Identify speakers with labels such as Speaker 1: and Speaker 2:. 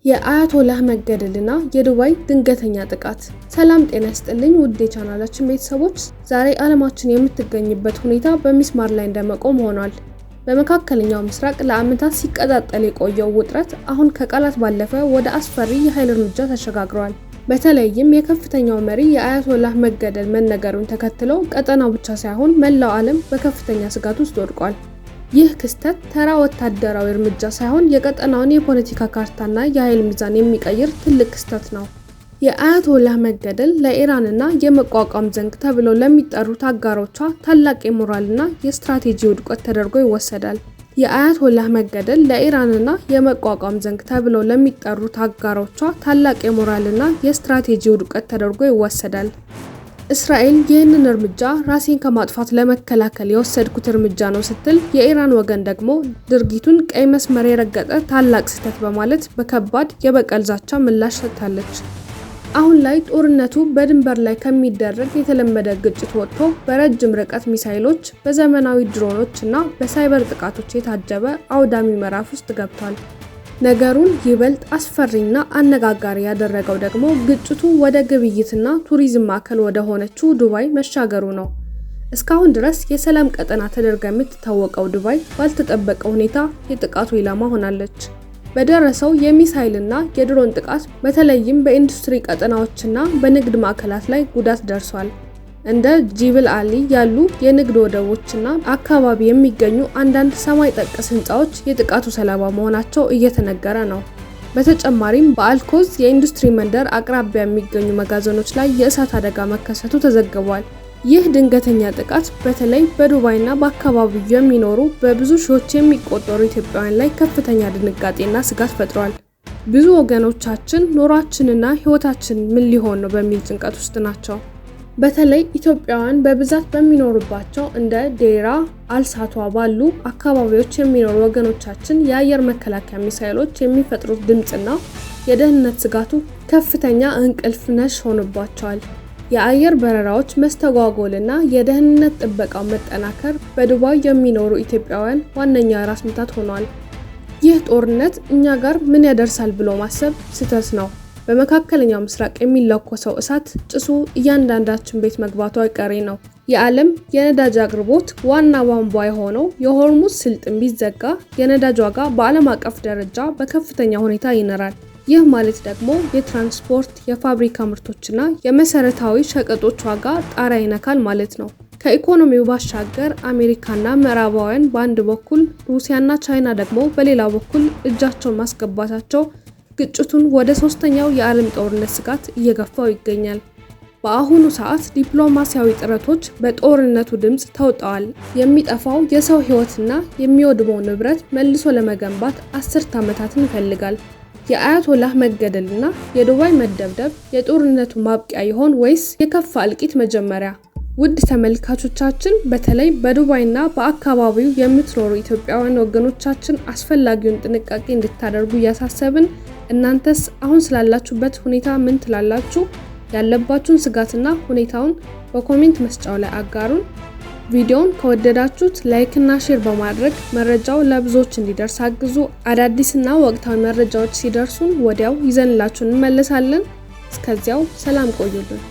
Speaker 1: የአያቶላህ መገደልና የዱባይ ድንገተኛ ጥቃት። ሰላም ጤና ይስጥልኝ ውድ የቻናላችን ቤተሰቦች፣ ዛሬ ዓለማችን የምትገኝበት ሁኔታ በሚስማር ላይ እንደመቆም ሆኗል። በመካከለኛው ምስራቅ ለዓመታት ሲቀጣጠል የቆየው ውጥረት አሁን ከቃላት ባለፈ ወደ አስፈሪ የኃይል እርምጃ ተሸጋግሯል። በተለይም የከፍተኛው መሪ የአያቶላህ መገደል መነገሩን ተከትሎ ቀጠናው ብቻ ሳይሆን መላው ዓለም በከፍተኛ ስጋት ውስጥ ወድቋል። ይህ ክስተት ተራ ወታደራዊ እርምጃ ሳይሆን የቀጠናውን የፖለቲካ ካርታና የኃይል ሚዛን የሚቀይር ትልቅ ክስተት ነው። የአያቶላህ መገደል ለኢራንና የመቋቋም ዘንግ ተብለው ለሚጠሩት አጋሮቿ ታላቅ የሞራልና የስትራቴጂ ውድቀት ተደርጎ ይወሰዳል። የአያቶላህ መገደል ለኢራንና የመቋቋም ዘንግ ተብለው ለሚጠሩት አጋሮቿ ታላቅ የሞራልና የስትራቴጂ ውድቀት ተደርጎ ይወሰዳል። እስራኤል ይህንን እርምጃ ራሴን ከማጥፋት ለመከላከል የወሰድኩት እርምጃ ነው ስትል፣ የኢራን ወገን ደግሞ ድርጊቱን ቀይ መስመር የረገጠ ታላቅ ስህተት በማለት በከባድ የበቀል ዛቻ ምላሽ ሰጥታለች። አሁን ላይ ጦርነቱ በድንበር ላይ ከሚደረግ የተለመደ ግጭት ወጥቶ በረጅም ርቀት ሚሳይሎች፣ በዘመናዊ ድሮኖች እና በሳይበር ጥቃቶች የታጀበ አውዳሚ ምዕራፍ ውስጥ ገብቷል። ነገሩን ይበልጥ አስፈሪና አነጋጋሪ ያደረገው ደግሞ ግጭቱ ወደ ግብይትና ቱሪዝም ማዕከል ወደ ሆነችው ዱባይ መሻገሩ ነው። እስካሁን ድረስ የሰላም ቀጠና ተደርጋ የምትታወቀው ዱባይ ባልተጠበቀ ሁኔታ የጥቃቱ ኢላማ ሆናለች። በደረሰው የሚሳይልና የድሮን ጥቃት በተለይም በኢንዱስትሪ ቀጠናዎችና በንግድ ማዕከላት ላይ ጉዳት ደርሷል። እንደ ጂብል አሊ ያሉ የንግድ ወደቦችና አካባቢ የሚገኙ አንዳንድ ሰማይ ጠቀስ ህንፃዎች የጥቃቱ ሰለባ መሆናቸው እየተነገረ ነው። በተጨማሪም በአልኮዝ የኢንዱስትሪ መንደር አቅራቢያ የሚገኙ መጋዘኖች ላይ የእሳት አደጋ መከሰቱ ተዘግቧል። ይህ ድንገተኛ ጥቃት በተለይ በዱባይና በአካባቢው የሚኖሩ በብዙ ሺዎች የሚቆጠሩ ኢትዮጵያውያን ላይ ከፍተኛ ድንጋጤና ስጋት ፈጥሯል። ብዙ ወገኖቻችን ኑሯችንና ህይወታችን ምን ሊሆን ነው በሚል ጭንቀት ውስጥ ናቸው። በተለይ ኢትዮጵያውያን በብዛት በሚኖሩባቸው እንደ ዴራ አልሳቷ ባሉ አካባቢዎች የሚኖሩ ወገኖቻችን የአየር መከላከያ ሚሳይሎች የሚፈጥሩት ድምፅና የደህንነት ስጋቱ ከፍተኛ እንቅልፍ ነሽ ሆኖባቸዋል። የአየር በረራዎች መስተጓጎልና የደህንነት ጥበቃው መጠናከር በዱባይ የሚኖሩ ኢትዮጵያውያን ዋነኛ ራስ ምታት ሆኗል። ይህ ጦርነት እኛ ጋር ምን ያደርሳል ብሎ ማሰብ ስህተት ነው። በመካከለኛው ምስራቅ የሚለኮሰው እሳት ጭሱ እያንዳንዳችን ቤት መግባቱ አይቀሬ ነው። የዓለም የነዳጅ አቅርቦት ዋና ቧንቧ የሆነው የሆርሙዝ ስልጥን ቢዘጋ የነዳጅ ዋጋ በዓለም አቀፍ ደረጃ በከፍተኛ ሁኔታ ይነራል። ይህ ማለት ደግሞ የትራንስፖርት፣ የፋብሪካ ምርቶችና የመሰረታዊ ሸቀጦች ዋጋ ጣሪያ ይነካል ማለት ነው። ከኢኮኖሚው ባሻገር አሜሪካና ምዕራባውያን በአንድ በኩል፣ ሩሲያና ቻይና ደግሞ በሌላ በኩል እጃቸውን ማስገባታቸው ግጭቱን ወደ ሶስተኛው የዓለም ጦርነት ስጋት እየገፋው ይገኛል። በአሁኑ ሰዓት ዲፕሎማሲያዊ ጥረቶች በጦርነቱ ድምፅ ተውጠዋል። የሚጠፋው የሰው ሕይወትና የሚወድመው ንብረት መልሶ ለመገንባት 10 ዓመታትን ይፈልጋል። የአያቶላህ መገደልና የዱባይ መደብደብ የጦርነቱ ማብቂያ ይሆን ወይስ የከፋ እልቂት መጀመሪያ? ውድ ተመልካቾቻችን፣ በተለይ በዱባይና በአካባቢው የምትኖሩ ኢትዮጵያውያን ወገኖቻችን አስፈላጊውን ጥንቃቄ እንድታደርጉ እያሳሰብን፣ እናንተስ አሁን ስላላችሁበት ሁኔታ ምን ትላላችሁ? ያለባችሁን ስጋትና ሁኔታውን በኮሜንት መስጫው ላይ አጋሩን። ቪዲዮውን ከወደዳችሁት ላይክ እና ሼር በማድረግ መረጃው ለብዙዎች እንዲደርስ አግዙ። አዳዲስና ወቅታዊ መረጃዎች ሲደርሱን ወዲያው ይዘንላችሁ እንመለሳለን። እስከዚያው ሰላም ቆዩልን።